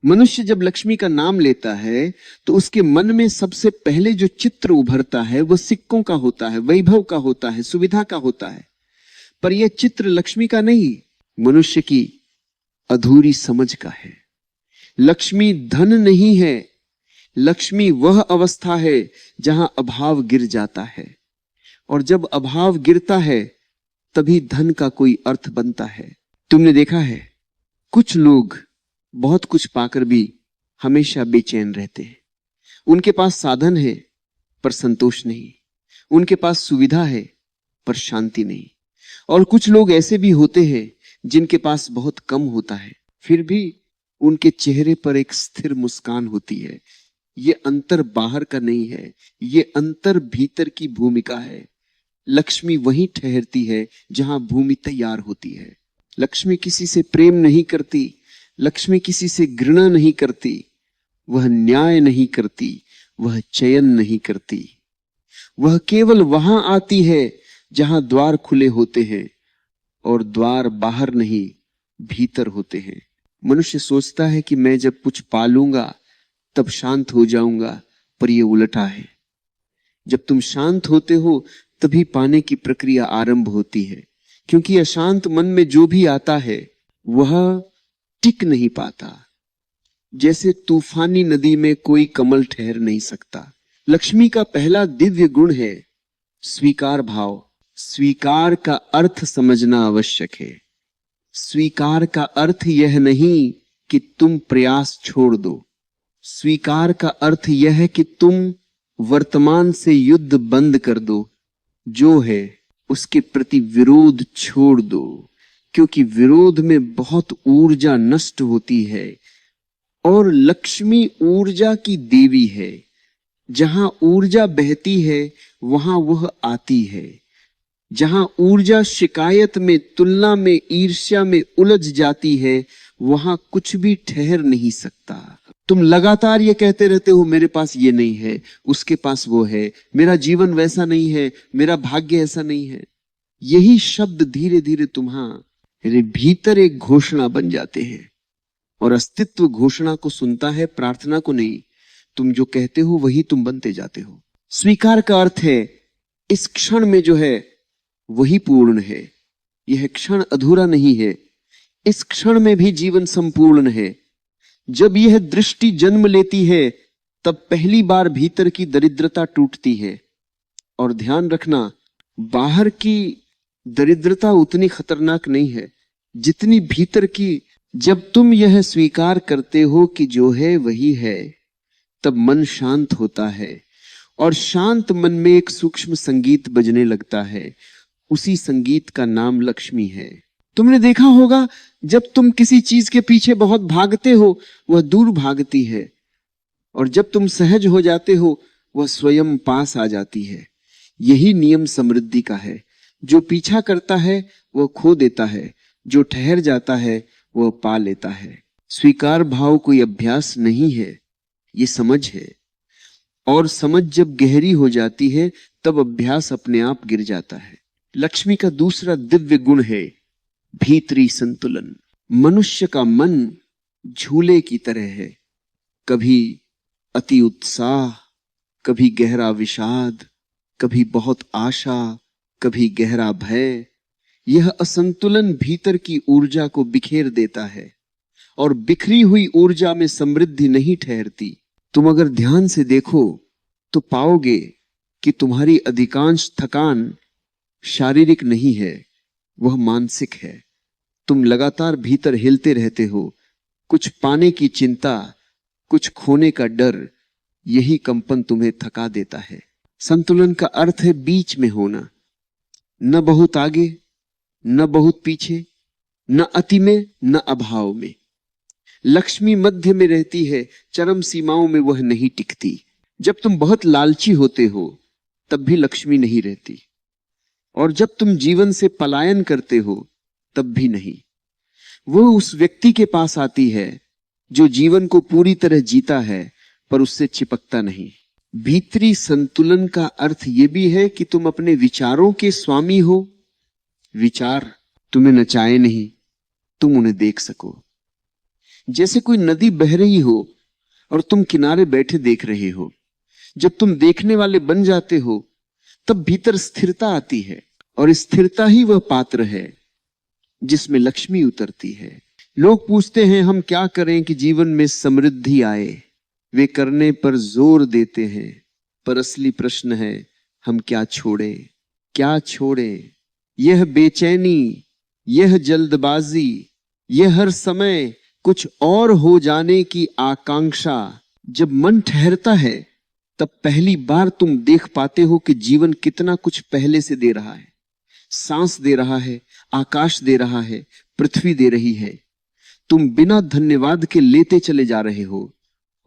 मनुष्य जब लक्ष्मी का नाम लेता है तो उसके मन में सबसे पहले जो चित्र उभरता है वो सिक्कों का होता है, वैभव का होता है, सुविधा का होता है। पर यह चित्र लक्ष्मी का नहीं, मनुष्य की अधूरी समझ का है। लक्ष्मी धन नहीं है, लक्ष्मी वह अवस्था है जहां अभाव गिर जाता है, और जब अभाव गिरता है तभी धन का कोई अर्थ बनता है। तुमने देखा है कुछ लोग बहुत कुछ पाकर भी हमेशा बेचैन रहते हैं। उनके पास साधन है पर संतोष नहीं, उनके पास सुविधा है पर शांति नहीं। और कुछ लोग ऐसे भी होते हैं जिनके पास बहुत कम होता है, फिर भी उनके चेहरे पर एक स्थिर मुस्कान होती है। ये अंतर बाहर का नहीं है, ये अंतर भीतर की भूमिका है। लक्ष्मी वहीं ठहरती है जहां भूमि तैयार होती है। लक्ष्मी किसी से प्रेम नहीं करती, लक्ष्मी किसी से घृणा नहीं करती, वह न्याय नहीं करती, वह चयन नहीं करती। वह केवल वहां आती है जहां द्वार खुले होते हैं, और द्वार बाहर नहीं भीतर होते हैं। मनुष्य सोचता है कि मैं जब कुछ पालूंगा तब शांत हो जाऊंगा, पर यह उल्टा है। जब तुम शांत होते हो तभी पाने की प्रक्रिया आरंभ होती है, क्योंकि अशांत मन में जो भी आता है वह टिक नहीं पाता। जैसे तूफानी नदी में कोई कमल ठहर नहीं सकता। लक्ष्मी का पहला दिव्य गुण है स्वीकार भाव। स्वीकार का अर्थ समझना आवश्यक है। स्वीकार का अर्थ यह नहीं कि तुम प्रयास छोड़ दो। स्वीकार का अर्थ यह है कि तुम वर्तमान से युद्ध बंद कर दो, जो है उसके प्रति विरोध छोड़ दो, क्योंकि विरोध में बहुत ऊर्जा नष्ट होती है। और लक्ष्मी ऊर्जा की देवी है। जहां ऊर्जा बहती है वहां वह आती है। जहां ऊर्जा शिकायत में, तुलना में, ईर्ष्या में उलझ जाती है, वहां कुछ भी ठहर नहीं सकता। तुम लगातार ये कहते रहते हो मेरे पास ये नहीं है, उसके पास वो है, मेरा जीवन वैसा नहीं है, मेरा भाग्य ऐसा नहीं है। यही शब्द धीरे धीरे तुम्हारे भीतर एक घोषणा बन जाते हैं, और अस्तित्व घोषणा को सुनता है, प्रार्थना को नहीं। तुम जो कहते हो वही तुम बनते जाते हो। स्वीकार का अर्थ है इस क्षण में जो है वही पूर्ण है, यह क्षण अधूरा नहीं है, इस क्षण में भी जीवन संपूर्ण है। जब यह दृष्टि जन्म लेती है तब पहली बार भीतर की दरिद्रता टूटती है। और ध्यान रखना, बाहर की दरिद्रता उतनी खतरनाक नहीं है जितनी भीतर की। जब तुम यह स्वीकार करते हो कि जो है वही है, तब मन शांत होता है, और शांत मन में एक सूक्ष्म संगीत बजने लगता है। उसी संगीत का नाम लक्ष्मी है। तुमने देखा होगा जब तुम किसी चीज के पीछे बहुत भागते हो वह दूर भागती है, और जब तुम सहज हो जाते हो वह स्वयं पास आ जाती है। यही नियम समृद्धि का है। जो पीछा करता है वह खो देता है, जो ठहर जाता है वह पा लेता है। स्वीकार भाव कोई अभ्यास नहीं है, ये समझ है। और समझ जब गहरी हो जाती है तब अभ्यास अपने आप गिर जाता है। लक्ष्मी का दूसरा दिव्य गुण है भीतरी संतुलन। मनुष्य का मन झूले की तरह है, कभी अति उत्साह, कभी गहरा विषाद, कभी बहुत आशा, कभी गहरा भय। यह असंतुलन भीतर की ऊर्जा को बिखेर देता है, और बिखरी हुई ऊर्जा में समृद्धि नहीं ठहरती। तुम अगर ध्यान से देखो तो पाओगे कि तुम्हारी अधिकांश थकान शारीरिक नहीं है, वह मानसिक है। तुम लगातार भीतर हिलते रहते हो, कुछ पाने की चिंता, कुछ खोने का डर, यही कंपन तुम्हें थका देता है। संतुलन का अर्थ है बीच में होना, न बहुत आगे न बहुत पीछे, न अति में न अभाव में। लक्ष्मी मध्य में रहती है, चरम सीमाओं में वह नहीं टिकती। जब तुम बहुत लालची होते हो तब भी लक्ष्मी नहीं रहती, और जब तुम जीवन से पलायन करते हो तब भी नहीं। वो उस व्यक्ति के पास आती है जो जीवन को पूरी तरह जीता है पर उससे चिपकता नहीं। भीतरी संतुलन का अर्थ यह भी है कि तुम अपने विचारों के स्वामी हो। विचार तुम्हें नचाए नहीं, तुम उन्हें देख सको। जैसे कोई नदी बह रही हो और तुम किनारे बैठे देख रहे हो। जब तुम देखने वाले बन जाते हो तब भीतर स्थिरता आती है, और स्थिरता ही वह पात्र है जिसमें लक्ष्मी उतरती है। लोग पूछते हैं हम क्या करें कि जीवन में समृद्धि आए। वे करने पर जोर देते हैं, पर असली प्रश्न है हम क्या छोड़े, क्या छोड़े। यह बेचैनी, यह जल्दबाजी, यह हर समय कुछ और हो जाने की आकांक्षा, जब मन ठहरता है तब पहली बार तुम देख पाते हो कि जीवन कितना कुछ पहले से दे रहा है। सांस दे रहा है, आकाश दे रहा है, पृथ्वी दे रही है। तुम बिना धन्यवाद के लेते चले जा रहे हो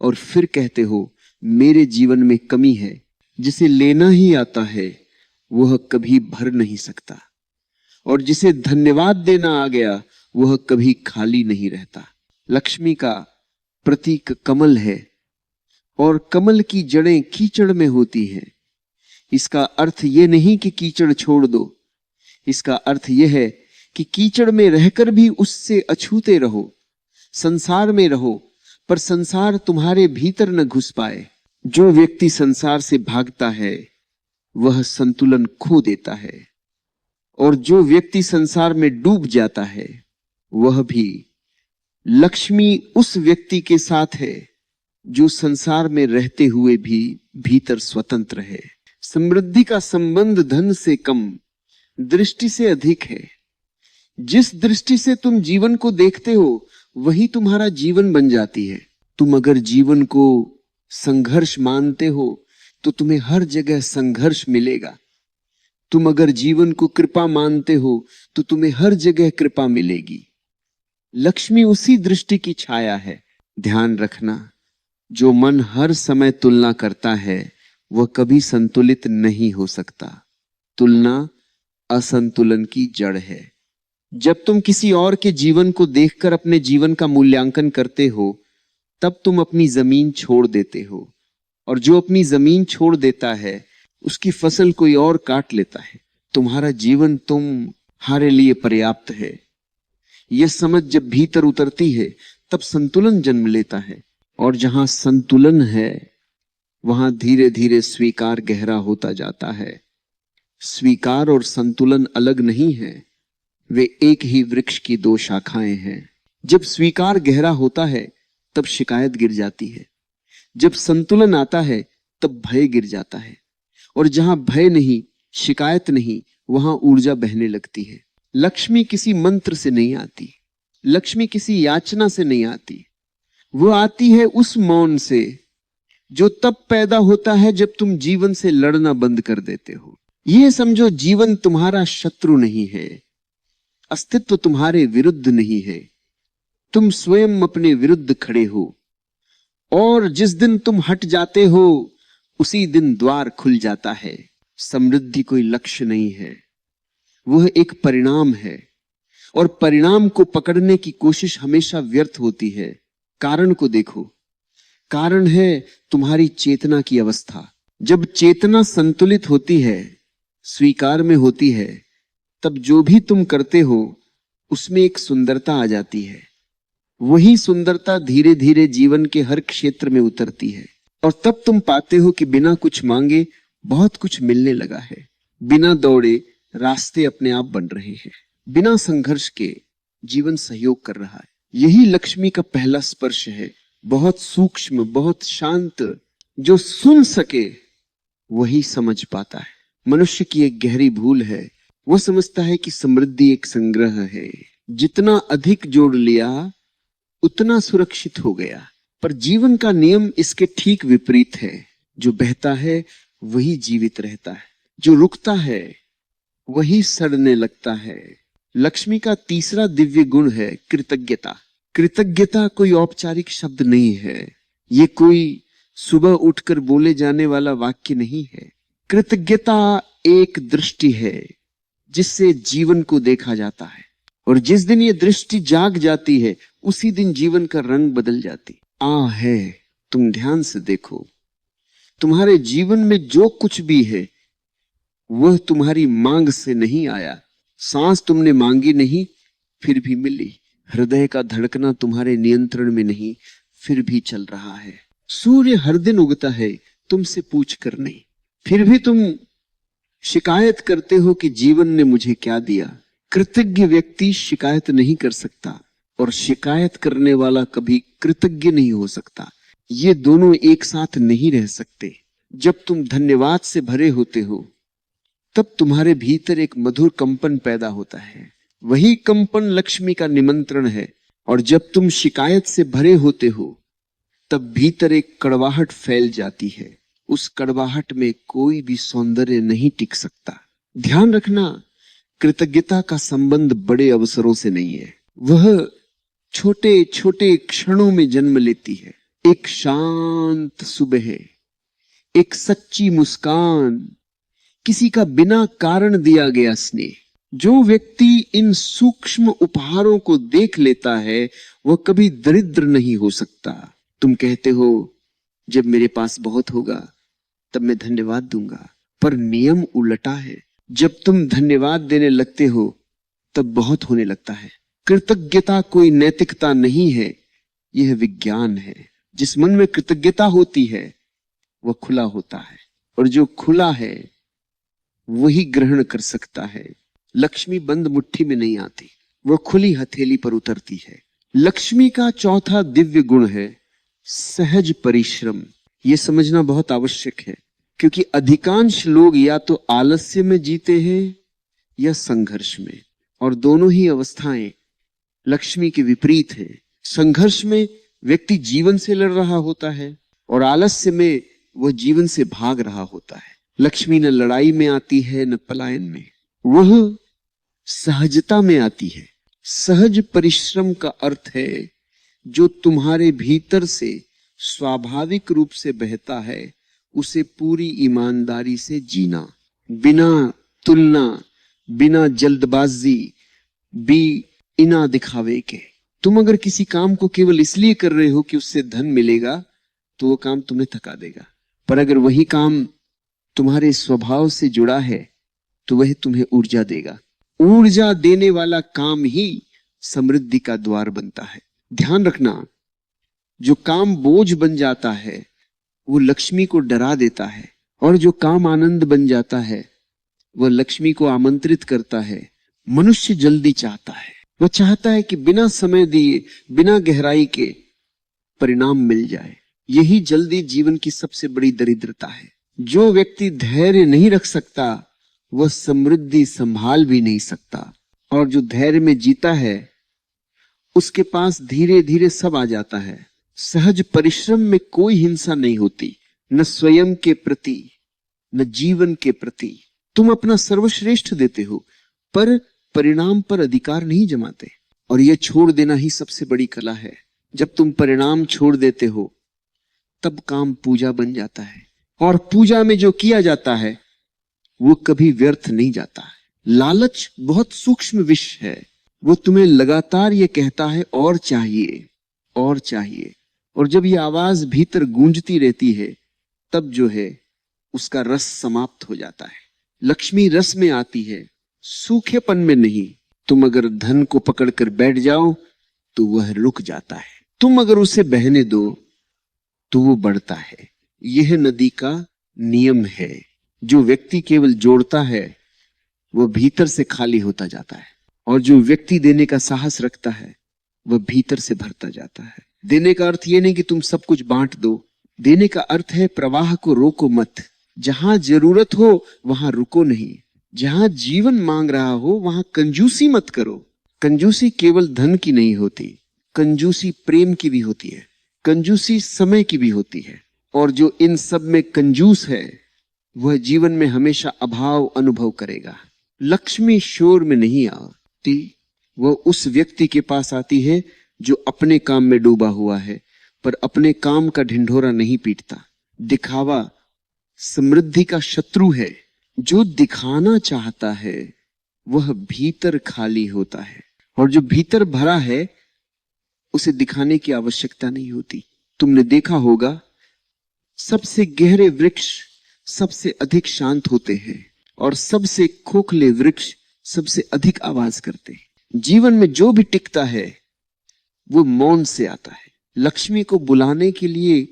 और फिर कहते हो मेरे जीवन में कमी है। जिसे लेना ही आता है वह कभी भर नहीं सकता, और जिसे धन्यवाद देना आ गया वह कभी खाली नहीं रहता। लक्ष्मी का प्रतीक कमल है, और कमल की जड़ें कीचड़ में होती हैं। इसका अर्थ यह नहीं कि कीचड़ छोड़ दो, इसका अर्थ यह है कि कीचड़ में रहकर भी उससे अछूते रहो, संसार में रहो, पर संसार तुम्हारे भीतर न घुस पाए। जो व्यक्ति संसार से भागता है वह संतुलन खो देता है, और जो व्यक्ति संसार में डूब जाता है वह भी। लक्ष्मी उस व्यक्ति के साथ है जो संसार में रहते हुए भी भीतर स्वतंत्र है। समृद्धि का संबंध धन से कम, दृष्टि से अधिक है। जिस दृष्टि से तुम जीवन को देखते हो वही तुम्हारा जीवन बन जाती है। तुम अगर जीवन को संघर्ष मानते हो तो तुम्हें हर जगह संघर्ष मिलेगा। तुम अगर जीवन को कृपा मानते हो तो तुम्हें हर जगह कृपा मिलेगी। लक्ष्मी उसी दृष्टि की छाया है। ध्यान रखना, जो मन हर समय तुलना करता है वह कभी संतुलित नहीं हो सकता। तुलना असंतुलन की जड़ है। जब तुम किसी और के जीवन को देखकर अपने जीवन का मूल्यांकन करते हो तब तुम अपनी जमीन छोड़ देते हो, और जो अपनी जमीन छोड़ देता है उसकी फसल कोई और काट लेता है। तुम्हारा जीवन तुम्हारे लिए पर्याप्त है। यह समझ जब भीतर उतरती है तब संतुलन जन्म लेता है, और जहां संतुलन है वहां धीरे धीरे स्वीकार गहरा होता जाता है। स्वीकार और संतुलन अलग नहीं है, वे एक ही वृक्ष की दो शाखाएं हैं। जब स्वीकार गहरा होता है तब शिकायत गिर जाती है, जब संतुलन आता है तब भय गिर जाता है, और जहां भय नहीं, शिकायत नहीं, वहां ऊर्जा बहने लगती है। लक्ष्मी किसी मंत्र से नहीं आती, लक्ष्मी किसी याचना से नहीं आती, वो आती है उस मौन से जो तब पैदा होता है जब तुम जीवन से लड़ना बंद कर देते हो। यह समझो जीवन तुम्हारा शत्रु नहीं है, अस्तित्व तुम्हारे विरुद्ध नहीं है, तुम स्वयं अपने विरुद्ध खड़े हो, और जिस दिन तुम हट जाते हो उसी दिन द्वार खुल जाता है। समृद्धि कोई लक्ष्य नहीं है, वह एक परिणाम है, और परिणाम को पकड़ने की कोशिश हमेशा व्यर्थ होती है। कारण को देखो, कारण है तुम्हारी चेतना की अवस्था। जब चेतना संतुलित होती है, स्वीकार में होती है, तब जो भी तुम करते हो उसमें एक सुंदरता आ जाती है। वही सुंदरता धीरे धीरे जीवन के हर क्षेत्र में उतरती है, और तब तुम पाते हो कि बिना कुछ मांगे बहुत कुछ मिलने लगा है। बिना दौड़े रास्ते अपने आप बन रहे हैं, बिना संघर्ष के जीवन सहयोग कर रहा है। यही लक्ष्मी का पहला स्पर्श है, बहुत सूक्ष्म, बहुत शांत। जो सुन सके वही समझ पाता है। मनुष्य की एक गहरी भूल है, वो समझता है कि समृद्धि एक संग्रह है, जितना अधिक जोड़ लिया उतना सुरक्षित हो गया। पर जीवन का नियम इसके ठीक विपरीत है। जो बहता है वही जीवित रहता है, जो रुकता है वही सड़ने लगता है। लक्ष्मी का तीसरा दिव्य गुण है कृतज्ञता। कृतज्ञता कोई औपचारिक शब्द नहीं है, ये कोई सुबह उठकर बोले जाने वाला वाक्य नहीं है। कृतज्ञता एक दृष्टि है जिससे जीवन को देखा जाता है, और जिस दिन ये दृष्टि जाग जाती है उसी दिन जीवन का रंग बदल जाती है। तुम ध्यान से देखो, तुम्हारे जीवन में जो कुछ भी है वह तुम्हारी मांग से नहीं आया। सांस तुमने मांगी नहीं, फिर भी मिली। हृदय का धड़कना तुम्हारे नियंत्रण में नहीं, फिर भी चल रहा है। सूर्य हर दिन उगता है, तुमसे पूछ कर नहीं, फिर भी तुम शिकायत करते हो कि जीवन ने मुझे क्या दिया। कृतज्ञ व्यक्ति शिकायत नहीं कर सकता और शिकायत करने वाला कभी कृतज्ञ नहीं हो सकता। ये दोनों एक साथ नहीं रह सकते। जब तुम धन्यवाद से भरे होते हो तब तुम्हारे भीतर एक मधुर कंपन पैदा होता है। वही कंपन लक्ष्मी का निमंत्रण है। और जब तुम शिकायत से भरे होते हो तब भीतर एक कड़वाहट फैल जाती है। उस कड़वाहट में कोई भी सौंदर्य नहीं टिक सकता। ध्यान रखना, कृतज्ञता का संबंध बड़े अवसरों से नहीं है। वह छोटे छोटे क्षणों में जन्म लेती है। एक शांत सुबह, एक सच्ची मुस्कान, किसी का बिना कारण दिया गया स्नेह। जो व्यक्ति इन सूक्ष्म उपहारों को देख लेता है वह कभी दरिद्र नहीं हो सकता। तुम कहते हो जब मेरे पास बहुत होगा तब मैं धन्यवाद दूंगा, पर नियम उल्टा है। जब तुम धन्यवाद देने लगते हो तब बहुत होने लगता है। कृतज्ञता कोई नैतिकता नहीं है, यह विज्ञान है। जिस मन में कृतज्ञता होती है वह खुला होता है, और जो खुला है वही ग्रहण कर सकता है। लक्ष्मी बंद मुट्ठी में नहीं आती, वह खुली हथेली पर उतरती है। लक्ष्मी का चौथा दिव्य गुण है सहज परिश्रम। यह समझना बहुत आवश्यक है, क्योंकि अधिकांश लोग या तो आलस्य में जीते हैं या संघर्ष में, और दोनों ही अवस्थाएं लक्ष्मी के विपरीत है। संघर्ष में व्यक्ति जीवन से लड़ रहा होता है और आलस्य में वह जीवन से भाग रहा होता है। लक्ष्मी न लड़ाई में आती है न पलायन में, वह सहजता में आती है। सहज परिश्रम का अर्थ है जो तुम्हारे भीतर से स्वाभाविक रूप से बहता है उसे पूरी ईमानदारी से जीना, बिना तुलना, बिना जल्दबाजी, बिना दिखावे के। तुम अगर किसी काम को केवल इसलिए कर रहे हो कि उससे धन मिलेगा तो वो काम तुम्हें थका देगा, पर अगर वही काम तुम्हारे स्वभाव से जुड़ा है तो वह तुम्हें ऊर्जा देगा। ऊर्जा देने वाला काम ही समृद्धि का द्वार बनता है। ध्यान रखना, जो काम बोझ बन जाता है वो लक्ष्मी को डरा देता है, और जो काम आनंद बन जाता है वह लक्ष्मी को आमंत्रित करता है। मनुष्य जल्दी चाहता है, वह चाहता है कि बिना समय दिए, बिना गहराई के परिणाम मिल जाए। यही जल्दी जीवन की सबसे बड़ी दरिद्रता है। जो व्यक्ति धैर्य नहीं रख सकता वह समृद्धि संभाल भी नहीं सकता, और जो धैर्य में जीता है उसके पास धीरे धीरे सब आ जाता है। सहज परिश्रम में कोई हिंसा नहीं होती, न स्वयं के प्रति न जीवन के प्रति। तुम अपना सर्वश्रेष्ठ देते हो पर परिणाम पर अधिकार नहीं जमाते, और यह छोड़ देना ही सबसे बड़ी कला है। जब तुम परिणाम छोड़ देते हो तब काम पूजा बन जाता है, और पूजा में जो किया जाता है वो कभी व्यर्थ नहीं जाता है। लालच बहुत सूक्ष्म विष है, वो तुम्हें लगातार ये कहता है और चाहिए और चाहिए, और जब ये आवाज भीतर गूंजती रहती है तब जो है उसका रस समाप्त हो जाता है। लक्ष्मी रस में आती है, सूखेपन में नहीं। तुम अगर धन को पकड़कर बैठ जाओ तो वह रुक जाता है, तुम अगर उसे बहने दो तो वो बढ़ता है। यह नदी का नियम है। जो व्यक्ति केवल जोड़ता है वह भीतर से खाली होता जाता है, और जो व्यक्ति देने का साहस रखता है वह भीतर से भरता जाता है। देने का अर्थ यह नहीं कि तुम सब कुछ बांट दो, देने का अर्थ है प्रवाह को रोको मत। जहां जरूरत हो वहां रुको नहीं, जहां जीवन मांग रहा हो वहां कंजूसी मत करो। कंजूसी केवल धन की नहीं होती, कंजूसी प्रेम की भी होती है, कंजूसी समय की भी होती है, और जो इन सब में कंजूस है वह जीवन में हमेशा अभाव अनुभव करेगा। लक्ष्मी शोर में नहीं आती, वह उस व्यक्ति के पास आती है जो अपने काम में डूबा हुआ है पर अपने काम का ढिंढोरा नहीं पीटता। दिखावा समृद्धि का शत्रु है। जो दिखाना चाहता है वह भीतर खाली होता है, और जो भीतर भरा है उसे दिखाने की आवश्यकता नहीं होती। तुमने देखा होगा सबसे गहरे वृक्ष सबसे अधिक शांत होते हैं, और सबसे खोखले वृक्ष सबसे अधिक आवाज करते हैं। जीवन में जो भी टिकता है वो मौन से आता है। लक्ष्मी को बुलाने के लिए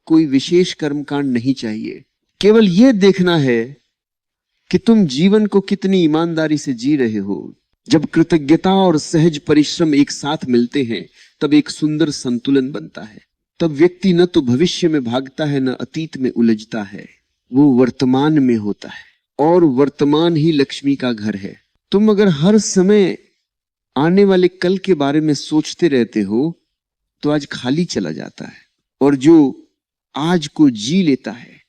कोई विशेष कर्मकांड नहीं चाहिए, केवल यह देखना है कि तुम जीवन को कितनी ईमानदारी से जी रहे हो। जब कृतज्ञता और सहज परिश्रम एक साथ मिलते हैं तब एक सुंदर संतुलन बनता है। तब व्यक्ति न तो भविष्य में भागता है न अतीत में उलझता है, वो वर्तमान में होता है और वर्तमान ही लक्ष्मी का घर है। तुम अगर हर समय आने वाले कल के बारे में सोचते रहते हो तो आज खाली चला जाता है, और जो आज को जी लेता है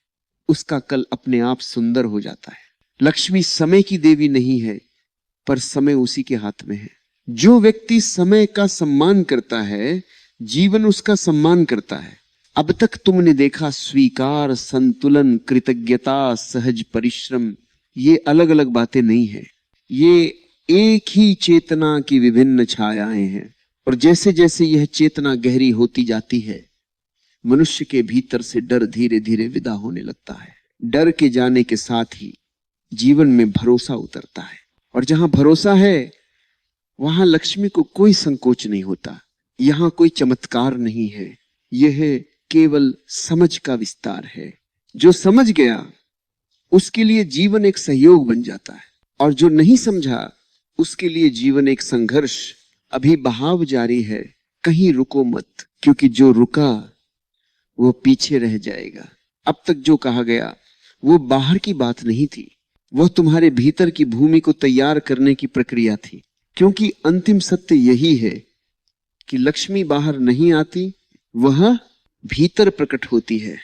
उसका कल अपने आप सुंदर हो जाता है। लक्ष्मी समय की देवी नहीं है, पर समय उसी के हाथ में है। जो व्यक्ति समय का सम्मान करता है, जीवन उसका सम्मान करता है। अब तक तुमने देखा स्वीकार, संतुलन, कृतज्ञता, सहज परिश्रम, ये अलग अलग बातें नहीं है, ये एक ही चेतना की विभिन्न छायाएं हैं। और जैसे जैसे यह चेतना गहरी होती जाती है, मनुष्य के भीतर से डर धीरे धीरे विदा होने लगता है। डर के जाने के साथ ही जीवन में भरोसा उतरता है, और जहां भरोसा है वहां लक्ष्मी को कोई संकोच नहीं होता। यहां कोई चमत्कार नहीं है, यह केवल समझ का विस्तार है। जो समझ गया उसके लिए जीवन एक सहयोग बन जाता है, और जो नहीं समझा उसके लिए जीवन एक संघर्ष। अभी बहाव जारी है, कहीं रुको मत, क्योंकि जो रुका वो पीछे रह जाएगा। अब तक जो कहा गया वो बाहर की बात नहीं थी, वह तुम्हारे भीतर की भूमि को तैयार करने की प्रक्रिया थी। क्योंकि अंतिम सत्य यही है कि लक्ष्मी बाहर नहीं आती, वह भीतर प्रकट होती है।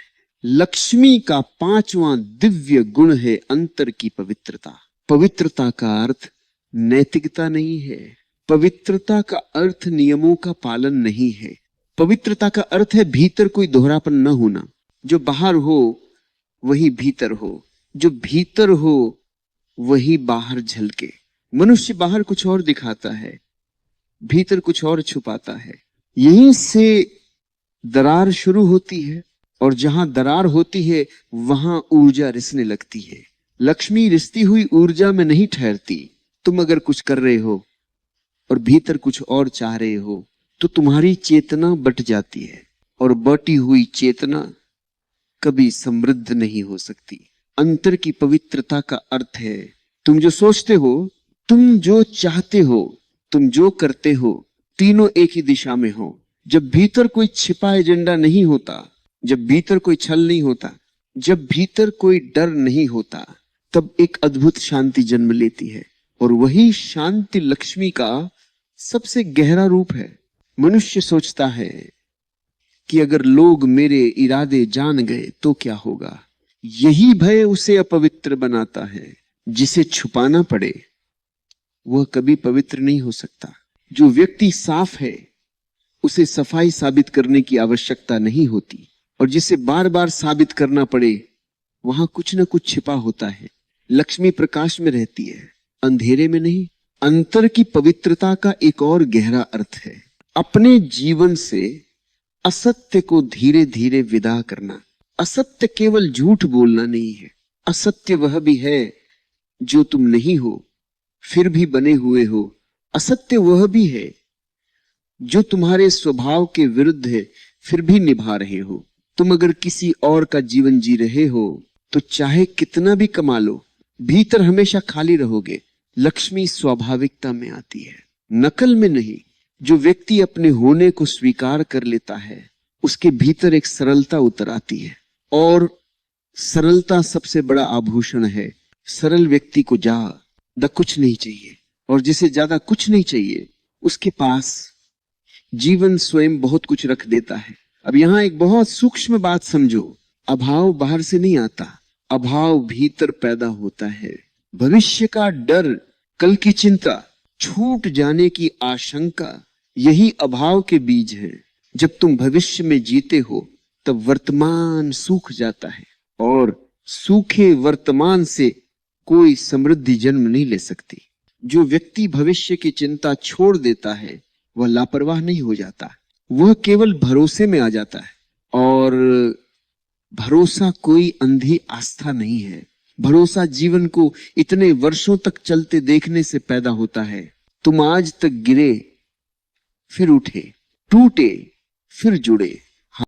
लक्ष्मी का 5वां दिव्य गुण है अंतर की पवित्रता। पवित्रता का अर्थ नैतिकता नहीं है, पवित्रता का अर्थ नियमों का पालन नहीं है। पवित्रता का अर्थ है भीतर कोई दोहरापन न होना। जो बाहर हो वही भीतर हो, जो भीतर हो वही बाहर झलके। मनुष्य बाहर कुछ और दिखाता है, भीतर कुछ और छुपाता है। यहीं से दरार शुरू होती है, और जहां दरार होती है वहां ऊर्जा रिसने लगती है। लक्ष्मी रिसती हुई ऊर्जा में नहीं ठहरती। तुम अगर कुछ कर रहे हो और भीतर कुछ और चाह रहे हो तो तुम्हारी चेतना बट जाती है, और बटी हुई चेतना कभी समृद्ध नहीं हो सकती। अंतर की पवित्रता का अर्थ है तुम जो सोचते हो, तुम जो चाहते हो, तुम जो करते हो, तीनों एक ही दिशा में हो। जब भीतर कोई छिपा एजेंडा नहीं होता, जब भीतर कोई छल नहीं होता, जब भीतर कोई डर नहीं होता, तब एक अद्भुत शांति जन्म लेती है। और वही शांति लक्ष्मी का सबसे गहरा रूप है। मनुष्य सोचता है कि अगर लोग मेरे इरादे जान गए तो क्या होगा। यही भय उसे अपवित्र बनाता है। जिसे छुपाना पड़े वह कभी पवित्र नहीं हो सकता। जो व्यक्ति साफ है उसे सफाई साबित करने की आवश्यकता नहीं होती, और जिसे बार बार साबित करना पड़े वहां कुछ न कुछ छिपा होता है। लक्ष्मी प्रकाश में रहती है, अंधेरे में नहीं। अंतर की पवित्रता का एक और गहरा अर्थ है अपने जीवन से असत्य को धीरे धीरे विदा करना। असत्य केवल झूठ बोलना नहीं है, असत्य वह भी है जो तुम नहीं हो फिर भी बने हुए हो। असत्य वह भी है जो तुम्हारे स्वभाव के विरुद्ध है फिर भी निभा रहे हो। तुम अगर किसी और का जीवन जी रहे हो तो चाहे कितना भी कमा लो, भीतर हमेशा खाली रहोगे। लक्ष्मी स्वाभाविकता में आती है, नकल में नहीं। जो व्यक्ति अपने होने को स्वीकार कर लेता है उसके भीतर एक सरलता उतर आती है, और सरलता सबसे बड़ा आभूषण है। सरल व्यक्ति को ज्यादा कुछ नहीं चाहिए, और जिसे ज्यादा कुछ नहीं चाहिए उसके पास जीवन स्वयं बहुत कुछ रख देता है। अब यहां एक बहुत सूक्ष्म बात समझो, अभाव बाहर से नहीं आता, अभाव भीतर पैदा होता है। भविष्य का डर, कल की चिंता, छूट जाने की आशंका, यही अभाव के बीज है। जब तुम भविष्य में जीते हो तब वर्तमान सूख जाता है, और सूखे वर्तमान से कोई समृद्धि जन्म नहीं ले सकती। जो व्यक्ति भविष्य की चिंता छोड़ देता है वह लापरवाह नहीं हो जाता, वह केवल भरोसे में आ जाता है। और भरोसा कोई अंधी आस्था नहीं है। भरोसा जीवन को इतने वर्षों तक चलते देखने से पैदा होता है। तुम आज तक गिरे फिर उठे, टूटे फिर जुड़े।